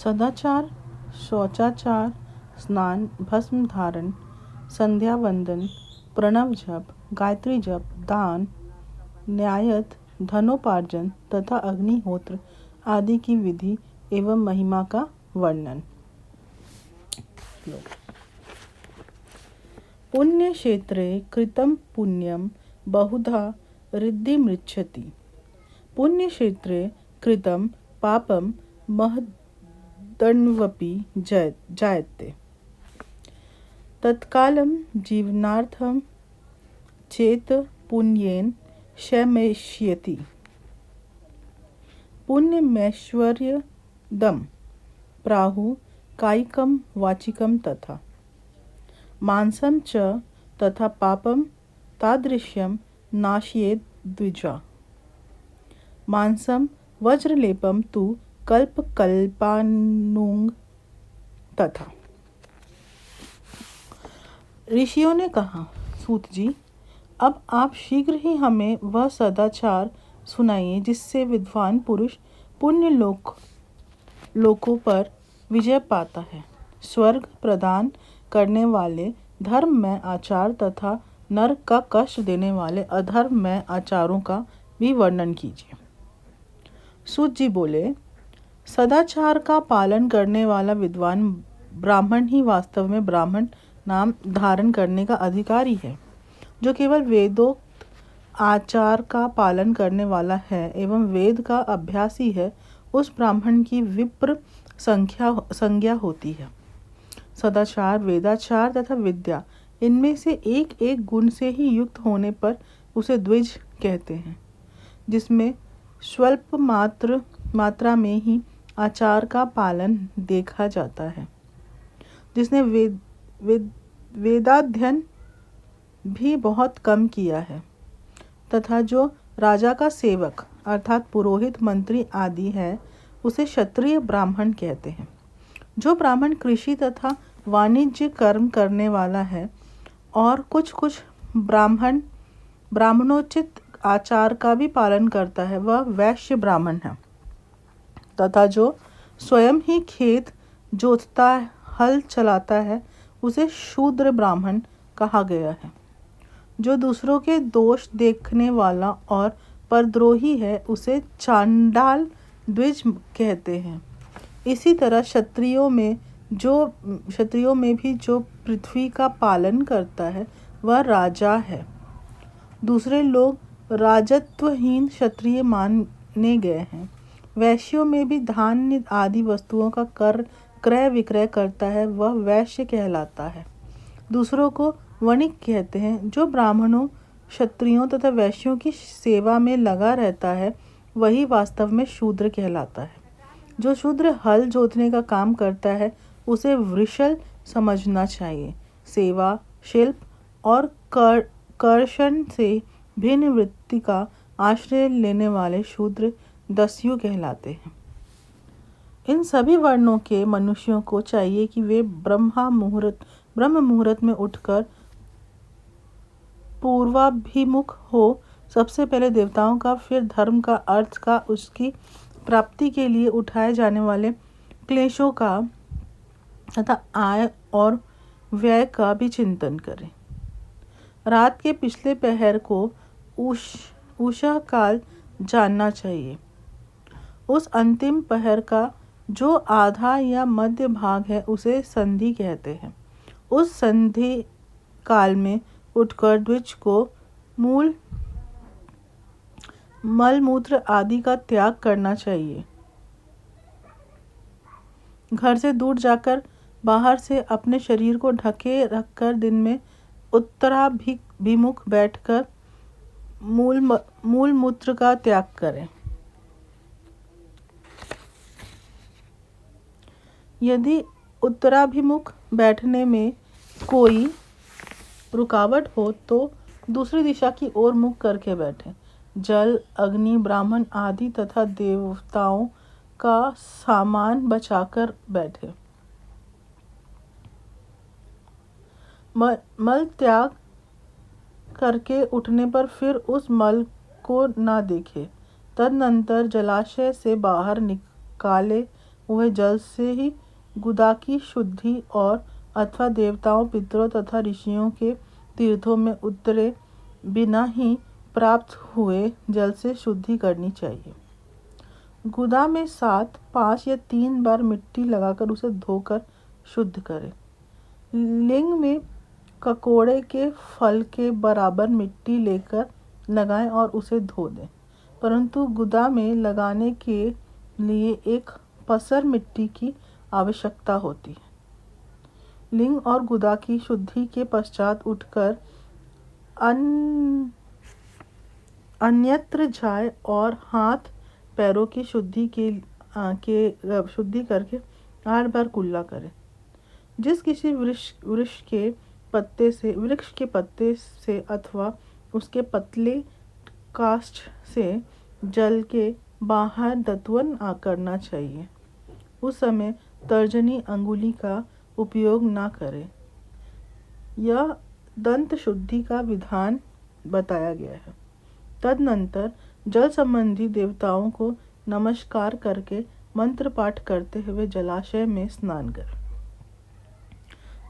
सदाचार, शौचाचार, स्नान, भस्म धारण, संध्या वंदन, प्रणव जप, गायत्री जप, दान, न्यायत, धनोपार्जन तथा अग्निहोत्र आदि की विधि एवं महिमा का वर्णन। पुण्य क्षेत्रे कृतं पुण्यम बहुधा रिद्धिमृच्छति। पुण्य क्षेत्रे कृतं पापम महदन्वपि जायते। तत्कालं जीवनार्थं चेत पुण्येन शमयिष्यति। पुण्यमैश्वर्यदं प्राहुः कायिकं वाचिकं तथा। मांसं च तथा पापं तादृश्यं नाशयेत् द्विजा। मांसं वज्रलेपं तु कल्पकल्पानुं तथा। ऋषियों ने कहा, सूत जी, अब आप शीघ्र ही हमें वह सदाचार सुनाइए जिससे विद्वान पुरुष पुण्य लोकों पर विजय पाता है। स्वर्ग प्रदान करने वाले धर्ममय आचार तथा नरक का कष्ट देने वाले अधर्ममय आचारों का भी वर्णन कीजिए। सूत जी बोले, सदाचार का पालन करने वाला विद्वान ब्राह्मण ही वास्तव में ब्राह्मण नाम धारण करने का अधिकारी है। जो केवल वेदोक्त आचार का पालन करने वाला है एवं वेद का अभ्यासी है, उस ब्राह्मण की विप्र संज्ञा होती है। सदाचार, वेदाचार तथा विद्या, इनमें से एक एक गुण से ही युक्त होने पर उसे द्विज कहते हैं। जिसमें स्वल्प मात्रा में ही आचार का पालन देखा जाता है, जिसने वेदाध्ययन भी बहुत कम किया है, तथा जो राजा का सेवक अर्थात पुरोहित, मंत्री आदि है, उसे क्षत्रिय ब्राह्मण कहते हैं। जो ब्राह्मण कृषि तथा वाणिज्य कर्म करने वाला है और कुछ ब्राह्मणोचित आचार का भी पालन करता है, वह वैश्य ब्राह्मण है। तथा जो स्वयं ही खेत जोतता, हल चलाता है, उसे शूद्र ब्राह्मण कहा गया है। जो दूसरों के दोष देखने वाला और परद्रोही है, उसे चांडाल द्विज कहते हैं। इसी तरह क्षत्रियों में भी जो पृथ्वी का पालन करता है, वह राजा है। दूसरे लोग राजत्वहीन क्षत्रिय माने गए हैं। वैश्यों में भी धान्य आदि वस्तुओं का क्रय विक्रय करता है, वह वैश्य कहलाता है। दूसरों को वणिक कहते हैं। जो ब्राह्मणों, क्षत्रियों तथा वैश्यों की सेवा में लगा रहता है, वही वास्तव में शूद्र कहलाता है। जो शूद्र हल जोतने का काम करता है, उसे वृषल समझना चाहिए। सेवा, शिल्प और कर्षण से भिन्न वृत्ति का आश्रय लेने वाले शूद्र दस्यु कहलाते हैं। इन सभी वर्णों के मनुष्यों को चाहिए कि वे ब्रह्म मुहूर्त में उठकर पूर्वाभिमुख हो। सबसे पहले देवताओं का, फिर धर्म का, अर्थ का, उसकी प्राप्ति के लिए उठाए जाने वाले क्लेशों का तथा आय और व्यय का भी चिंतन करें। रात के पिछले पहर को उषा काल जानना चाहिए। उस अंतिम पहर का जो आधा या मध्य भाग है, उसे संधि कहते हैं। उस संधि काल में उठकर द्विज को मल मूत्र आदि का त्याग करना चाहिए। घर से दूर जाकर बाहर से अपने शरीर को ढके रखकर दिन में उत्तराभिमुख बैठकर मूल मूत्र का त्याग करें। यदि उत्तराभिमुख बैठने में कोई रुकावट हो तो दूसरी दिशा की ओर मुख करके बैठें। जल, अग्नि, ब्राह्मण आदि तथा देवताओं का सामान बचाकर बैठे। मल त्याग करके उठने पर फिर उस मल को ना देखे। तदनंतर जलाशय से बाहर निकाले हुए जल से ही गुदा की शुद्धि और अथवा देवताओं, पितरों तथा ऋषियों के तीर्थों में उतरे बिना ही प्राप्त हुए जल से शुद्धि करनी चाहिए। गुदा में 7, 5 या 3 बार मिट्टी लगाकर उसे धोकर शुद्ध करें। लिंग में ककोड़े के फल के बराबर मिट्टी लेकर लगाएं और उसे धो दें, परंतु गुदा में लगाने के लिए एक पसर मिट्टी की आवश्यकता होती है। लिंग और गुदा की शुद्धि के पश्चात उठकर अन्यत्र जाए और हाथ पैरों की शुद्धि करके 8 बार कुल्ला करें। जिस किसी वृक्ष के पत्ते से अथवा उसके पतले काष्ठ से जल के बाहर दत्वन करना चाहिए, उस समय तर्जनी अंगुली का उपयोग न करें। यह दंत शुद्धि का विधान बताया गया है। तदनंतर जल संबंधी देवताओं को नमस्कार करके मंत्र पाठ करते हुए जलाशय में स्नान करें।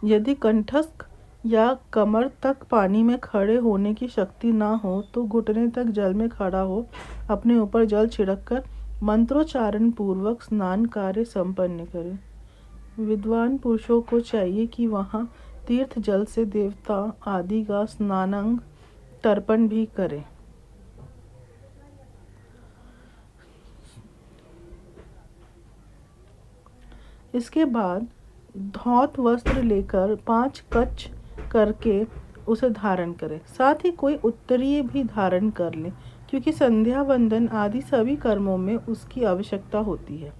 यदि कंठस्थ या कमर तक पानी में खड़े होने की शक्ति ना हो तो घुटने तक जल में खड़ा हो अपने ऊपर जल छिड़ककर मंत्रोच्चारण पूर्वक स्नान कार्य संपन्न करें। विद्वान पुरुषों को चाहिए कि वहाँ तीर्थ जल से देवता आदि का स्नानांग तर्पण भी करें। इसके बाद धौत वस्त्र लेकर 5 कच्च करके उसे धारण करें। साथ ही कोई उत्तरीय भी धारण कर ले, क्योंकि संध्या वंदन आदि सभी कर्मों में उसकी आवश्यकता होती है।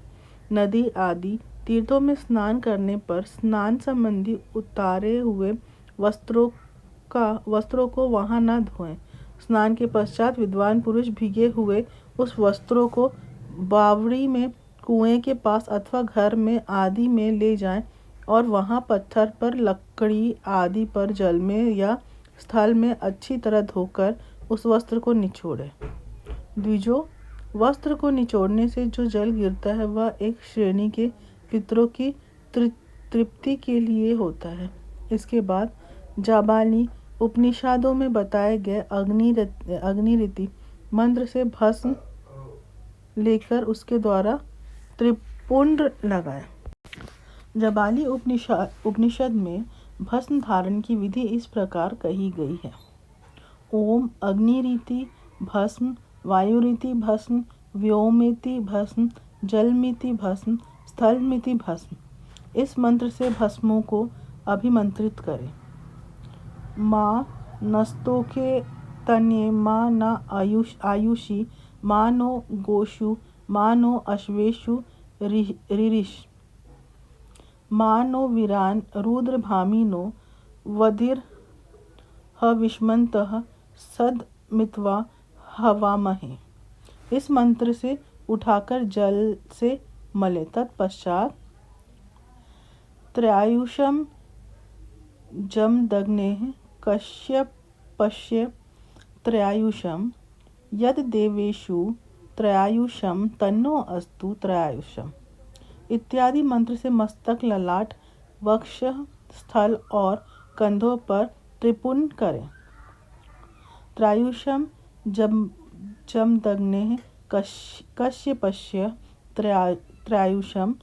नदी आदि तीर्थों में स्नान करने पर स्नान संबंधी उतारे हुए वस्त्रों को वहां न धोएं। स्नान के पश्चात विद्वान पुरुष भीगे हुए उस वस्त्रों को बावड़ी में, कुएं के पास अथवा घर में आदि में ले जाएं और वहां पत्थर पर, लकड़ी आदि पर जल में या स्थल में अच्छी तरह धोकर उस वस्त्र को निचोड़ें। द्विजो, वस्त्र को निचोड़ने से जो जल गिरता है वह एक श्रेणी के पितरों की तृप्ति के लिए होता है। इसके बाद जाबाली उपनिषदों में बताए गए अग्निरीति मंत्र से भस्म लेकर उसके द्वारा त्रिपुंड लगाएं। जाबाली उपनिषद में भस्म धारण की विधि इस प्रकार कही गई है। ओम अग्निरीति भस्म, वायुरीति भस्म, व्योमेति भस्म, जलमिति भस्म, स्थलमिति भस्म। इस मंत्र से भस्मों को अभिमंत्रित करें। माँ नस्तोके तन्ये, माँ न आयुषी, माँ नो गोषु, माँ नो अश्वेषु रिरिष, माँ नो वीरान रुद्र भामिनो वधिर हविष्मन्तः सद मित्वा हवामहे। इस मंत्र से उठाकर जल से मले। तत्पश्चात त्रयायुषम जमदग्नेः कश्यपस्य त्रयायुषम यद देवेषु त्रयायुषम तन्नो अस्तु त्रयायुषम इत्यादि मंत्र से मस्तक, ललाट, वक्ष स्थल और कंधों पर त्रिपुंड करें। त्रयायुषम जमदग्नेः कश्यपस्य त्रयायुषम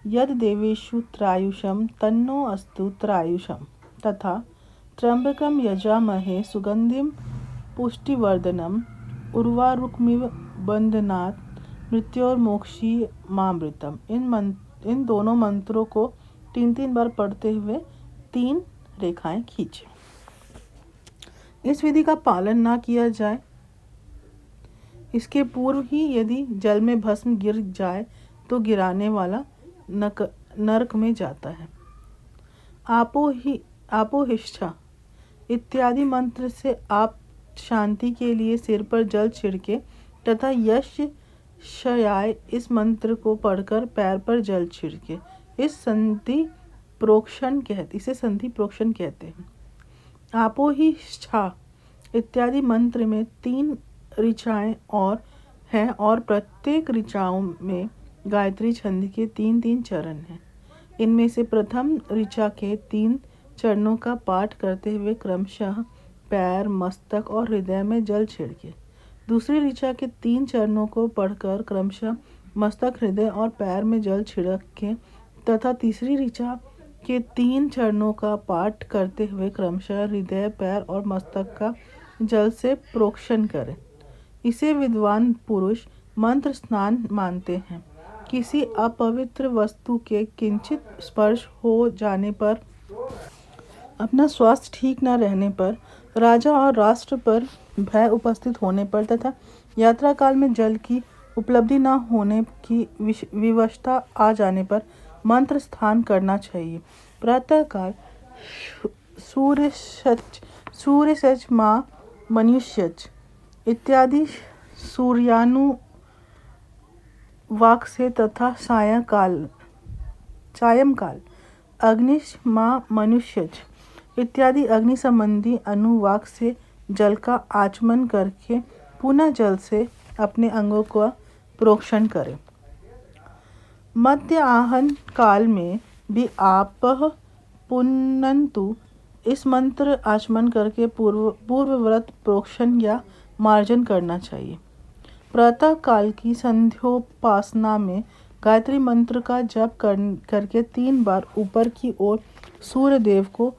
यद देवेषु त्रयायुषम तन्नो अस्तु त्रयायुषम तथा त्र्यंबकम यजामहे सुगंधिम पुष्टिवर्धनम उर्वारुकमिव बंधनात् मृत्योर्मोक्षीयमामृतम। इन दोनों मंत्रों को 3-3 बार पढ़ते हुए 3 रेखाएं खींचें। इस विधि का पालन ना किया जाए, इसके पूर्व ही यदि जल में भस्म गिर जाए तो गिराने वाला नरक में जाता है। आपोहिष्ठा इत्यादि मंत्र से आप शांति के लिए सिर पर जल छिड़के तथा यश शयाय इस मंत्र को पढ़कर पैर पर जल छिड़के। इसे संधि प्रोक्षण कहते हैं। आपोहिष्ठा इत्यादि मंत्र में 3 ऋचाएं और हैं और प्रत्येक ऋचाओं में गायत्री छंद के 3-3 चरण हैं। इनमें से प्रथम ऋचा के 3 चरणों का पाठ करते हुए क्रमशः पैर, मस्तक और हृदय में जल छिड़के। दूसरी ऋचा के 3 चरणों को पढ़कर क्रमशः मस्तक, हृदय और पैर में जल छिड़के तथा तीसरी ऋचा के 3 चरणों का पाठ करते हुए क्रमशः हृदय, पैर और मस्तक का जल से प्रोक्षण करें। इसे विद्वान पुरुष मंत्र स्नान मानते हैं। किसी अपवित्र वस्तु के किंचित स्पर्श हो जाने पर, अपना स्वास्थ्य ठीक न रहने पर, राजा और राष्ट्र पर भय उपस्थित होने पर तथा यात्रा काल में जल की उपलब्धि न होने की विवशता आ जाने पर मंत्र स्थान करना चाहिए। प्रातःकाल सूर्यसच माँ मनुष्यच इत्यादि सूर्यानुवाक से तथा सायंकाल अग्निश माँ मनुष्यच इत्यादि अग्नि संबंधी अनुवाक से जल का आचमन करके पुनः जल से अपने अंगों का प्रोक्षण करें। मध्य आहन काल में भी आपह पुनन्तु इस मंत्र आचमन करके पूर्वव्रत प्रोक्षण या मार्जन करना चाहिए। प्रातः काल की संध्योपासना में गायत्री मंत्र का जप करके 3 बार ऊपर की ओर सूर्य देव को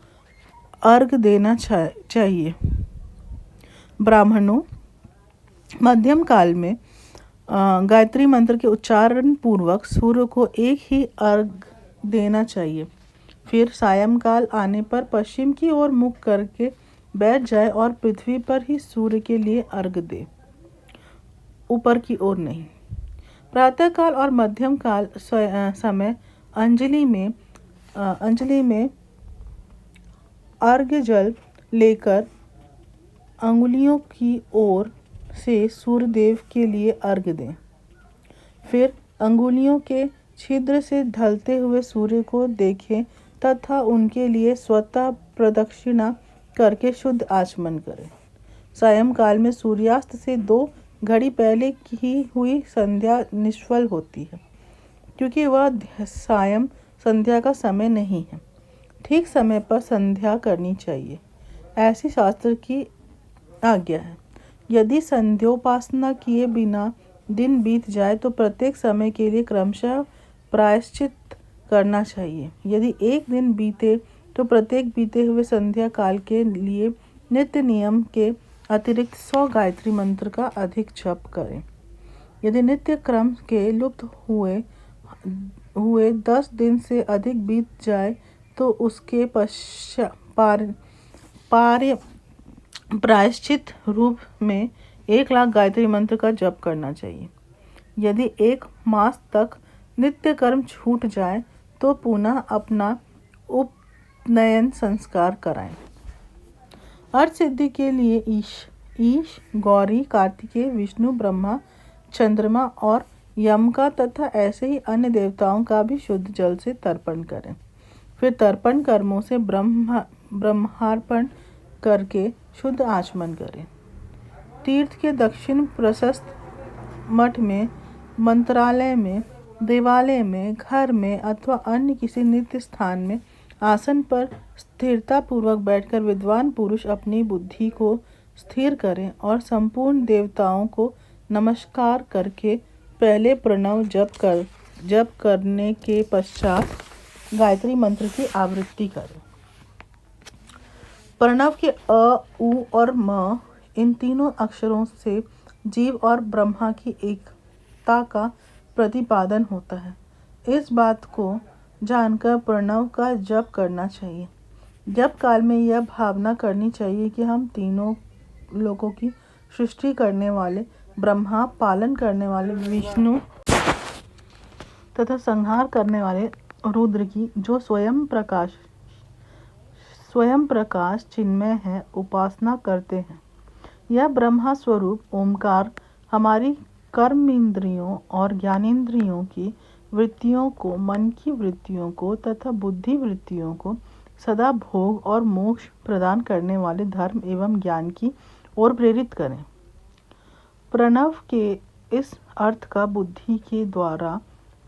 अर्घ देना चाहिए। ब्राह्मणों मध्यम काल में गायत्री मंत्र के उच्चारण पूर्वक सूर्य को एक ही अर्घ देना चाहिए। फिर सायंकाल आने पर पश्चिम की ओर मुख करके बैठ जाए और पृथ्वी पर ही सूर्य के लिए अर्घ दे, ऊपर की ओर नहीं। प्रातःकाल और मध्यम काल समय अंजलि में अर्घ्य जल लेकर अंगुलियों की ओर से सूर्यदेव के लिए अर्घ दें। फिर अंगुलियों के छिद्र से ढलते हुए सूर्य को देखें तथा उनके लिए स्वतः प्रदक्षिणा करके शुद्ध आचमन करें। सायंकाल में सूर्यास्त से 2 घड़ी पहले की हुई संध्या निष्फल होती है, क्योंकि वह सायं संध्या का समय नहीं है। ठीक समय पर संध्या करनी चाहिए, ऐसी शास्त्र की आज्ञा है। यदि संध्योपासना किए बिना दिन बीत जाए तो प्रत्येक समय के लिए क्रमशः प्रायश्चित करना चाहिए। यदि एक दिन बीते तो प्रत्येक बीते हुए संध्या काल के लिए नित्य नियम के अतिरिक्त 100 गायत्री मंत्र का अधिक जप करें। यदि नित्य क्रम के लुप्त हुए 10 दिन से अधिक बीत जाए तो उसके प्रायश्चित रूप में 1 लाख गायत्री मंत्र का जप करना चाहिए। यदि 1 मास तक नित्य कर्म छूट जाए तो पुनः अपना उपनयन संस्कार कराएं। अर्थ सिद्धि के लिए ईश, गौरी, कार्तिकेय, विष्णु, ब्रह्मा, चंद्रमा और यम का तथा ऐसे ही अन्य देवताओं का भी शुद्ध जल से तर्पण करें। फिर तर्पण कर्मों से ब्रह्मार्पण करके शुद्ध आचमन करें। तीर्थ के दक्षिण प्रशस्त मठ में, मंत्रालय में, देवालय में, घर में अथवा अन्य किसी नित्य स्थान में आसन पर स्थिरता पूर्वक बैठकर विद्वान पुरुष अपनी बुद्धि को स्थिर करें और संपूर्ण देवताओं को नमस्कार करके पहले प्रणव जप करने के पश्चात गायत्री मंत्र की आवृत्ति करें। प्रणव के अ, उ और म इन तीनों अक्षरों से जीव और ब्रह्मा की एकता का प्रतिपादन होता है। इस बात को जानकर प्रणव का जप करना चाहिए। जप काल में यह भावना करनी चाहिए कि हम तीनों लोगों की सृष्टि करने वाले ब्रह्मा, पालन करने वाले विष्णु तथा संहार करने वाले रुद्र की, जो स्वयं प्रकाश चिन्मय है, उपासना करते हैं। यह ब्रह्मा स्वरूप ओमकार हमारी कर्मेंद्रियों और ज्ञानेंद्रियों की वृत्तियों को, मन की वृत्तियों को तथा बुद्धि वृत्तियों को सदा भोग और मोक्ष प्रदान करने वाले धर्म एवं ज्ञान की ओर प्रेरित करें। प्रणव के इस अर्थ का बुद्धि के द्वारा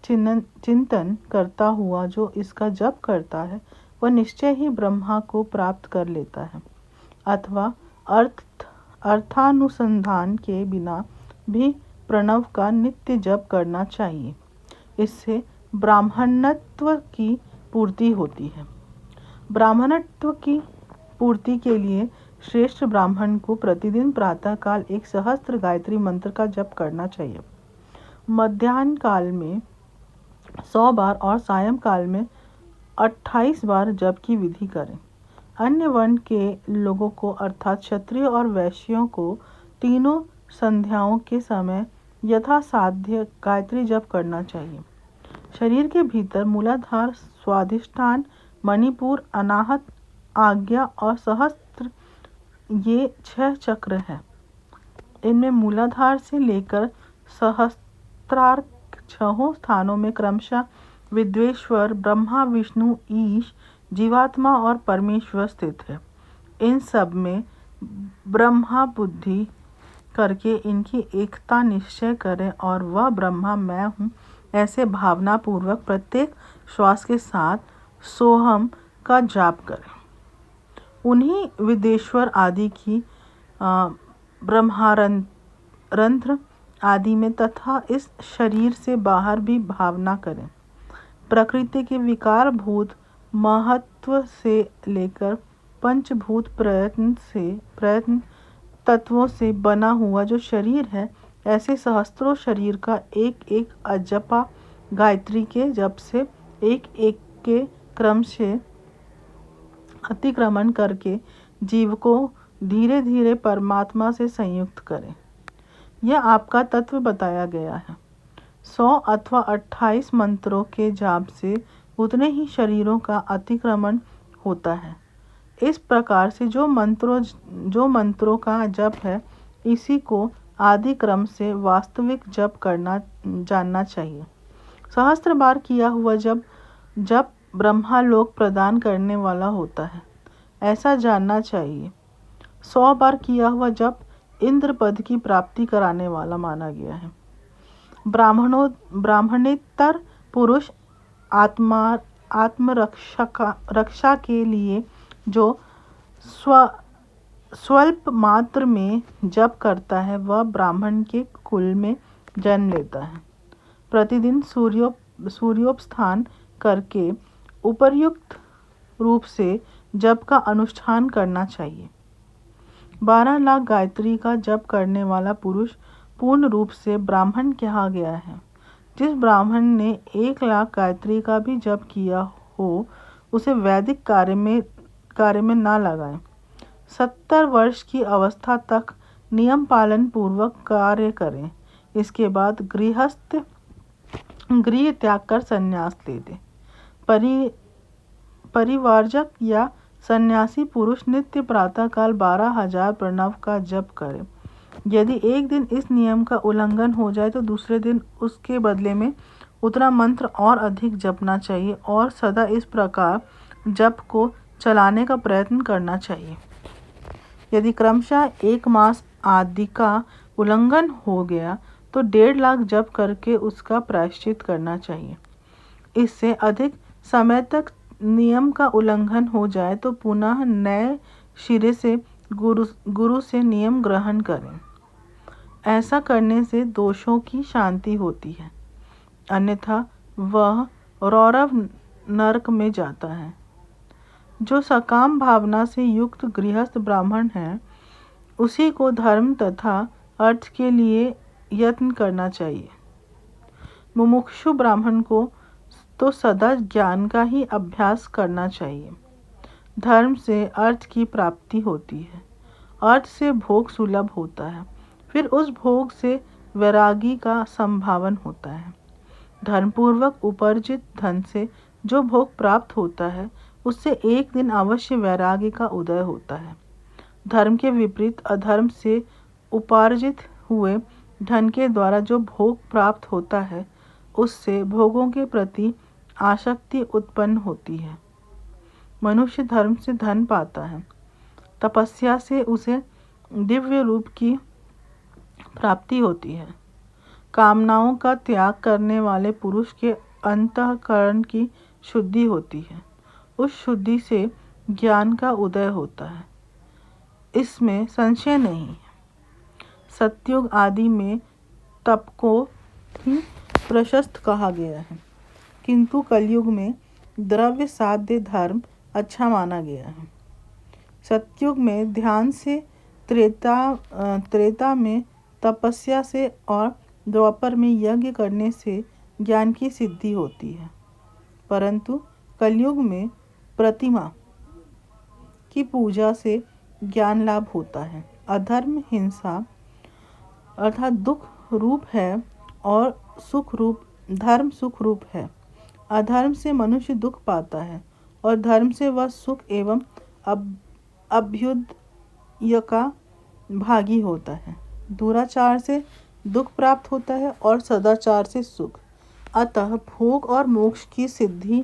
चिंतन करता हुआ जो इसका जप करता है वह निश्चय ही ब्रह्मा को प्राप्त कर लेता है, अथवा अर्थानुसंधान के बिना भी प्रणव का नित्य जप करना चाहिए। इससे ब्राह्मणत्व की पूर्ति होती है। ब्राह्मणत्व की पूर्ति के लिए श्रेष्ठ ब्राह्मण को प्रतिदिन प्रातःकाल 1 सहस्त्र गायत्री मंत्र का जप करना चाहिए। मध्याह्न काल में 100 बार और सायंकाल में 28 बार जप की विधि करें। अन्य वर्ण के लोगों को अर्थात क्षत्रिय और वैश्यों को तीनों संध्याओं के समय यथासाध्य गायत्री जप करना चाहिए। शरीर के भीतर मूलाधार, स्वाधिष्ठान, मणिपुर, अनाहत, आज्ञा और सहस्त्र ये 6 चक्र हैं। इनमें मूलाधार से लेकर सहस्त्रार्क 6 स्थानों में क्रमशः विद्वेश्वर, ब्रह्मा, विष्णु, ईश, जीवात्मा और परमेश्वर स्थित है। इन सब में ब्रह्मा बुद्धि करके इनकी एकता निश्चय करें और वह ब्रह्मा मैं हूँ ऐसे भावना पूर्वक प्रत्येक श्वास के साथ सोहम का जाप करें। उन्हीं विदेश्वर आदि की ब्रह्मारंध्र आदि में तथा इस शरीर से बाहर भी भावना करें। प्रकृति के विकार भूत महत्व से लेकर पंचभूत प्रयत्न तत्वों से बना हुआ जो शरीर है, ऐसे सहस्त्रों शरीर का एक एक अजपा गायत्री के जप से एक एक के क्रम से अतिक्रमण करके जीव को धीरे धीरे परमात्मा से संयुक्त करें। यह आपका तत्व बताया गया है। 100 अथवा 28 मंत्रों के जाप से उतने ही शरीरों का अतिक्रमण होता है। इस प्रकार से जो मंत्रों का जप है, इसी को आदि क्रम से वास्तविक जप करना जानना चाहिए। सहस्त्र बार किया हुआ जप ब्रह्मालोक प्रदान करने वाला होता है, ऐसा जानना चाहिए। 100 बार किया हुआ जप इंद्र पद की प्राप्ति कराने वाला माना गया है। ब्राह्मणेतर पुरुष आत्मरक्षा के लिए जो स्वल्प मात्र में जप करता है, वह ब्राह्मण के कुल में जन्म लेता है। प्रतिदिन सूर्योपस्थान करके उपर्युक्त रूप से जप का अनुष्ठान करना चाहिए। 12 लाख गायत्री का जप करने वाला पुरुष पूर्ण रूप से ब्राह्मण कहा गया है। जिस ब्राह्मण ने 1 लाख गायत्री का भी जप किया हो, उसे वैदिक कार्य में ना लगाएं। 70 वर्ष की अवस्था तक नियम पालन पूर्वक कार्य करें। इसके बाद गृह त्याग कर संन्यास ले दे। परिवारजक या सन्यासी पुरुष नित्य प्रातःकाल 12,000 प्रणव का जप करे। यदि एक दिन इस नियम का उल्लंघन हो जाए तो दूसरे दिन उसके बदले में उतना मंत्र और अधिक जपना चाहिए और सदा इस प्रकार जप को चलाने का प्रयत्न करना चाहिए। यदि क्रमशः 1 मास आदि का उल्लंघन हो गया तो 1.5 लाख जप करके उसका प्रायश्चित करना चाहिए। इससे अधिक समय तक नियम का उल्लंघन हो जाए तो पुनः नए सिरे से गुरु से नियम ग्रहण करें। ऐसा करने से दोषों की शांति होती है, अन्यथा वह रौरव नरक में जाता है। जो सकाम भावना से युक्त गृहस्थ ब्राह्मण है, उसी को धर्म तथा अर्थ के लिए यत्न करना चाहिए। मुमुक्षु ब्राह्मण को तो सदा ज्ञान का ही अभ्यास करना चाहिए। धर्म से अर्थ की प्राप्ति होती है, अर्थ से भोग सुलभ होता है, फिर उस भोग से वैरागी का संभावन होता है। धर्मपूर्वक उपार्जित धन से जो भोग प्राप्त होता है, उससे एक दिन अवश्य वैरागी का उदय होता है। धर्म के विपरीत अधर्म से उपार्जित हुए धन के द्वारा जो भोग प्राप्त होता है, उससे भोगों के प्रति आसक्ति उत्पन्न होती है। मनुष्य धर्म से धन पाता है, तपस्या से उसे दिव्य रूप की प्राप्ति होती है। कामनाओं का त्याग करने वाले पुरुष के अंतःकरण की शुद्धि होती है। उस शुद्धि से ज्ञान का उदय होता है, इसमें संशय नहीं है। सतयुग आदि में तप को ही प्रशस्त कहा गया है, किंतु कलयुग में द्रव्य साध्य धर्म अच्छा माना गया है। सतयुग में ध्यान से, त्रेता में तपस्या से और द्वापर में यज्ञ करने से ज्ञान की सिद्धि होती है, परंतु कलयुग में प्रतिमा की पूजा से ज्ञान लाभ होता है। अधर्म हिंसा अर्थात दुख रूप है और सुख रूप धर्म सुख रूप है। अधर्म से मनुष्य दुख पाता है और धर्म से वह सुख एवं अभ्युदय का भागी होता है। दुराचार से दुख प्राप्त होता है और सदाचार से सुख। अतः भोग और मोक्ष की सिद्धि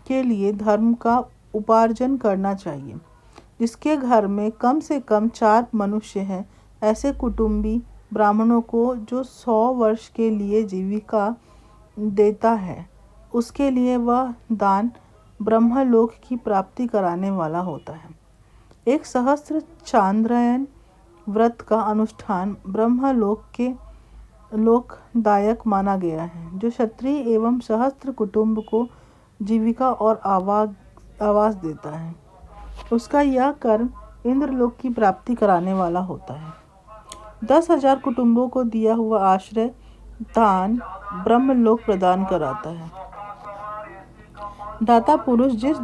के लिए धर्म का उपार्जन करना चाहिए। जिसके घर में कम से कम 4 मनुष्य हैं, ऐसे कुटुंबी ब्राह्मणों को जो 100 वर्ष के लिए जीविका देता है, उसके लिए वह दान ब्रह्मलोक की प्राप्ति कराने वाला होता है। एक सहस्त्र चांद्रायन व्रत का अनुष्ठान ब्रह्मलोक के लोकदायक माना गया है। जो क्षत्रिय एवं सहस्त्र कुटुंब को जीविका और आवास देता है, उसका यह कर्म इंद्रलोक की प्राप्ति कराने वाला होता है। 10,000 कुटुंबों को दिया हुआ आश्रय दान ब्रह्मलोक प्रदान कराता है। दाता पुरुष जिस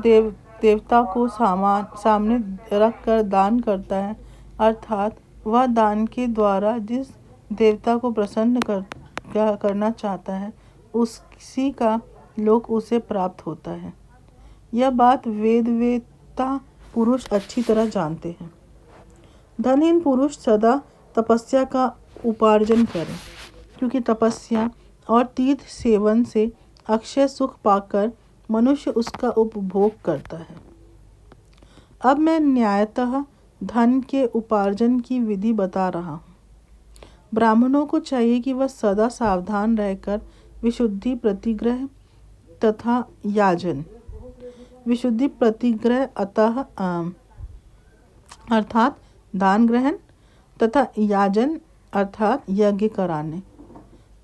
देवता को सामने रखकर दान करता है, अर्थात वह दान के द्वारा जिस देवता को प्रसन्न करना चाहता है, उसी का लोक उसे प्राप्त होता है। यह बात वेदवेत्ता पुरुष अच्छी तरह जानते हैं। धनहीन पुरुष सदा तपस्या का उपार्जन करें, क्योंकि तपस्या और तीर्थ सेवन से अक्षय सुख पाकर मनुष्य उसका उपभोग करता है। अब मैं न्यायतः धन के उपार्जन की विधि बता रहा हूँ। ब्राह्मणों को चाहिए कि वह सदा सावधान रहकर विशुद्धि प्रतिग्रह तथा याजन, विशुद्धि प्रतिग्रह अर्थात दान ग्रहण तथा याजन अर्थात यज्ञ कराने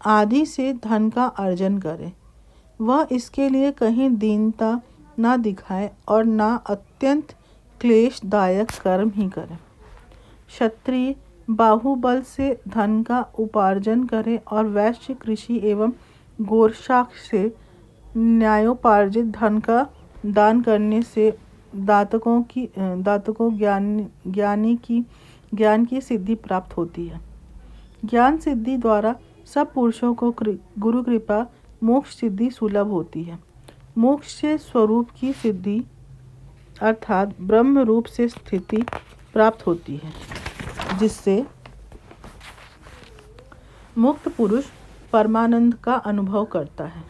आदि से धन का अर्जन करे। वह इसके लिए कहीं दीनता न दिखाए और न अत्यंत क्लेशदायक कर्म ही करे। क्षत्रिय बाहुबल से धन का उपार्जन करे और वैश्य कृषि एवं गोरक्षाक्ष से न्यायोपार्जित धन का दान करने से दातकों ज्ञान की सिद्धि प्राप्त होती है। ज्ञान सिद्धि द्वारा सब पुरुषों को गुरु कृपा मोक्ष सिद्धि सुलभ होती है। मोक्ष से स्वरूप की सिद्धि अर्थात ब्रह्म रूप से स्थिति प्राप्त होती है, जिससे मुक्त पुरुष परमानंद का अनुभव करता है।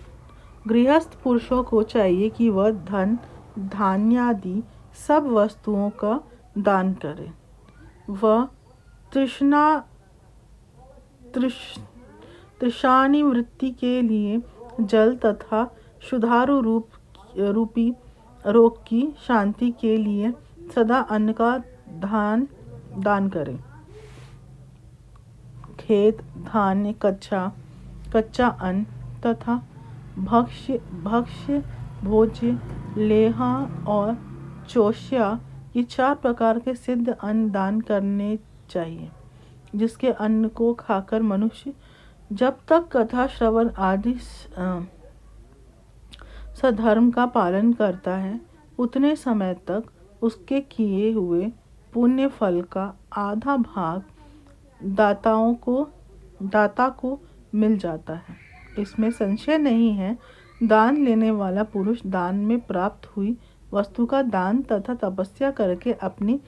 गृहस्थ पुरुषों को चाहिए कि वह धन धान्यादि सब वस्तुओं का दान करे। वह तृषानिवृत्ति के लिए जल तथा क्षुधारु रूपी रोग की शांति के लिए सदा अन्न का दान करे। खेत धान्य कच्चा अन्न तथा भक्ष्य भोज्य लेहा और चोष्या ये 4 प्रकार के सिद्ध अन्न दान करने चाहिए, जिसके अन्न को खाकर मनुष्य जब तक कथा श्रवण आदि सधर्म का पालन करता है, उतने समय तक उसके किए हुए पुण्य फल का आधा भाग दाता को मिल जाता है। इसमें संशय नहीं है। दान लेने वाला पुरुष दान में प्राप्त हुई वस्तु का दान तथा तपस्या करके अपनी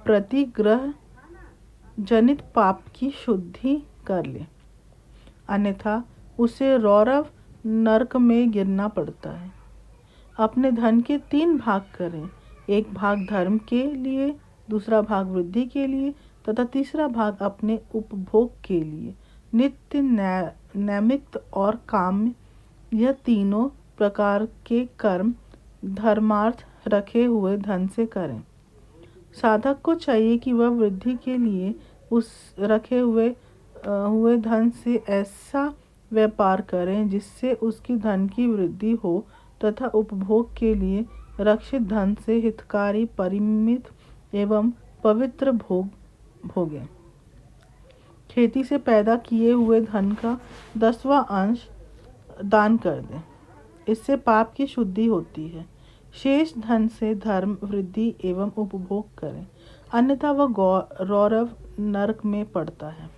प्रतिग्रह जनित पाप की शुद्धि कर ले, अन्यथा उसे रौरव नरक में गिरना पड़ता है। अपने धन के 3 भाग करें, एक भाग धर्म के लिए, दूसरा भाग वृद्धि के लिए तथा तीसरा भाग अपने उपभोग के लिए। नित्य, नैमित्त और काम्य, यह तीनों प्रकार के कर्म धर्मार्थ रखे हुए धन से करें। साधक को चाहिए कि वह वृद्धि के लिए उस रखे हुए धन से ऐसा व्यापार करें जिससे उसकी धन की वृद्धि हो तथा उपभोग के लिए रक्षित धन से हितकारी, परिमित एवं पवित्र भोग भोगें। खेती से पैदा किए हुए धन का 10वां अंश दान कर दें। इससे पाप की शुद्धि होती है। शेष धन से धर्म, वृद्धि एवं उपभोग करें, अन्यथा वह रौरव नरक में पड़ता है,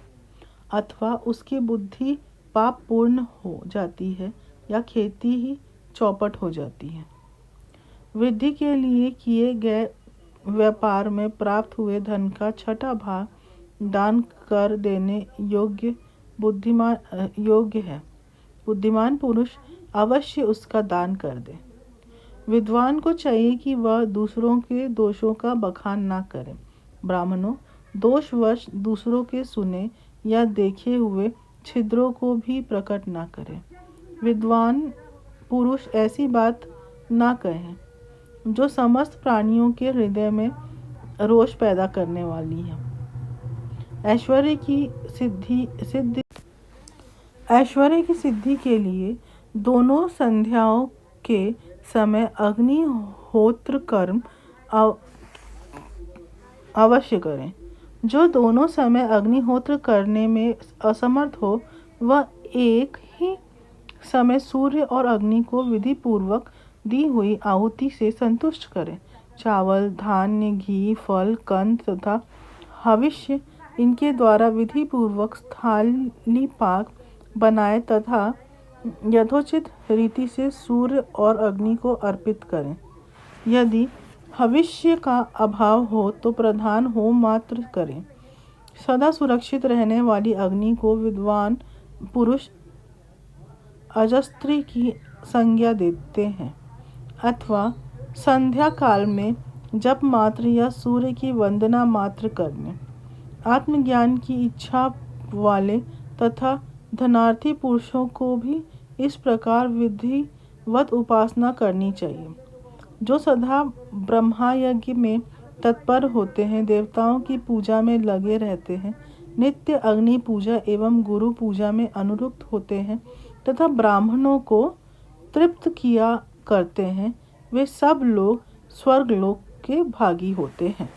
अथवा उसकी बुद्धि पाप पूर्ण हो जाती है या खेती ही चौपट हो जाती है। वृद्धि के लिए किए गए व्यापार में प्राप्त हुए धन का 6वां भाग दान कर देने योग्य है। बुद्धिमान पुरुष अवश्य उसका दान कर दे। विद्वान को चाहिए कि वह दूसरों के दोषों का बखान ना करे। ब्राह्मणों, दोषवश दूसरों के सुने या देखे हुए छिद्रों को भी प्रकट ना करें। विद्वान पुरुष ऐसी बात ना कहें जो समस्त प्राणियों के हृदय में रोष पैदा करने वाली है। ऐश्वर्य की सिद्धि के लिए दोनों संध्याओं के समय अग्निहोत्र कर्म अवश्य करें। जो दोनों समय अग्निहोत्र करने में असमर्थ हो, वह एक ही समय सूर्य और अग्नि को विधि पूर्वक दी हुई आहुति से संतुष्ट करें। चावल, धान्य, घी, फल, कंद तथा हविष्य इनके द्वारा विधि पूर्वक थाली पाक बनाए तथा यथोचित रीति से सूर्य और अग्नि को अर्पित करें। यदि हविष्य का अभाव हो तो प्रधान होम मात्र करें। सदा सुरक्षित रहने वाली अग्नि को विद्वान पुरुष अजस्त्री की संज्ञा देते हैं, अथवा संध्या काल में जप मात्र या सूर्य की वंदना मात्र करने। आत्मज्ञान की इच्छा वाले तथा धनार्थी पुरुषों को भी इस प्रकार विधिवत उपासना करनी चाहिए। जो सदा ब्रह्मा यज्ञ में तत्पर होते हैं, देवताओं की पूजा में लगे रहते हैं, नित्य अग्नि पूजा एवं गुरु पूजा में अनुरक्त होते हैं तथा ब्राह्मणों को तृप्त किया करते हैं, वे सब लोग स्वर्गलोक के भागी होते हैं।